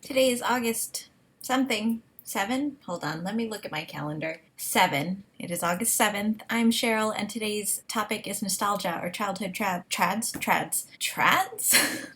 Today is August something. 7? Hold on, let me look at my calendar. 7. It is August 7th. I'm Cheryl, and today's topic is nostalgia or childhood trads?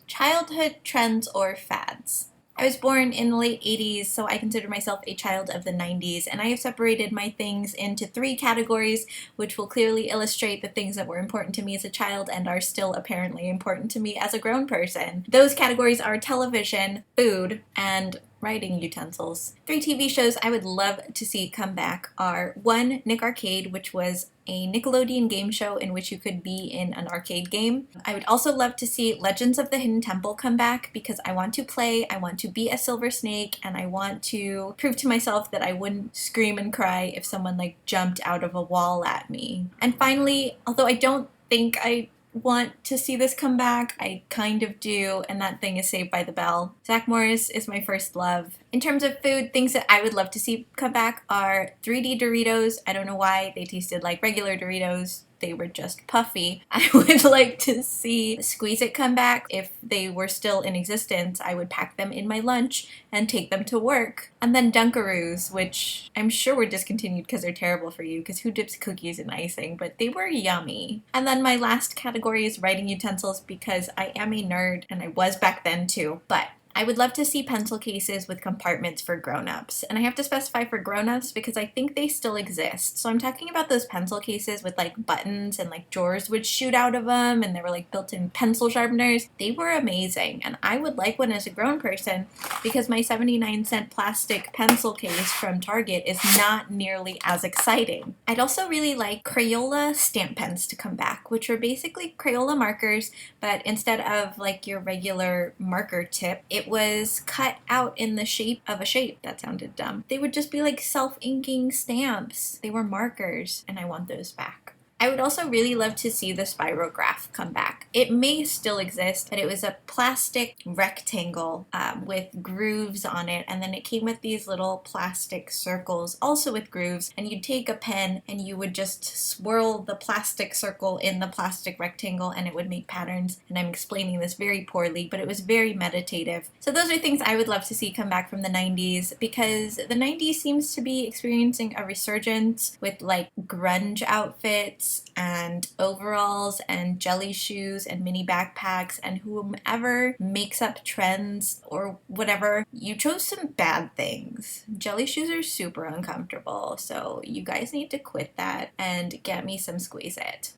Childhood trends or fads. I was born in the late 80s, so I consider myself a child of the 90s, and I have separated my things into 3 categories, which will clearly illustrate the things that were important to me as a child and are still apparently important to me as a grown person. Those categories are television, food, and writing utensils. 3 TV shows I would love to see come back are 1. Nick Arcade, which was a Nickelodeon game show in which you could be in an arcade game. I would also love to see Legends of the Hidden Temple come back because I want to play, I want to be a silver snake, and I want to prove to myself that I wouldn't scream and cry if someone jumped out of a wall at me. And finally, although I don't think I want to see this come back, I kind of do, and that thing is Saved by the Bell. Zach Morris is my first love. In terms of food, things that I would love to see come back are 3D Doritos. I don't know why they tasted like regular Doritos. They were just puffy. I would like to see Squeeze It come back. If they were still in existence, I would pack them in my lunch and take them to work. And then Dunkaroos, which I'm sure were discontinued because they're terrible for you, because who dips cookies in icing? But they were yummy. And then my last category is writing utensils because I am a nerd, and I was back then too. But I would love to see pencil cases with compartments for grown-ups. And I have to specify for grown-ups because I think they still exist. So I'm talking about those pencil cases with buttons and drawers would shoot out of them, and they were built-in pencil sharpeners. They were amazing, and I would like one as a grown person because my 79-cent plastic pencil case from Target is not nearly as exciting. I'd also really like Crayola stamp pens to come back, which are basically Crayola markers, but instead of your regular marker tip, it was cut out in the shape of a shape. That sounded dumb. They would just be self-inking stamps. They were markers, and I want those back. I would also really love to see the spirograph come back. It may still exist, but it was a plastic rectangle with grooves on it, and then it came with these little plastic circles, also with grooves, and you'd take a pen and you would just swirl the plastic circle in the plastic rectangle, and it would make patterns, and I'm explaining this very poorly, but it was very meditative. So those are things I would love to see come back from the 90s, because the 90s seems to be experiencing a resurgence with grunge outfits and overalls and jelly shoes and mini backpacks, and whomever makes up trends or whatever, you chose some bad things. Jelly shoes are super uncomfortable, so you guys need to quit that and get me some Squeeze It.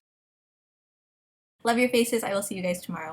Love your faces. I will see you guys tomorrow.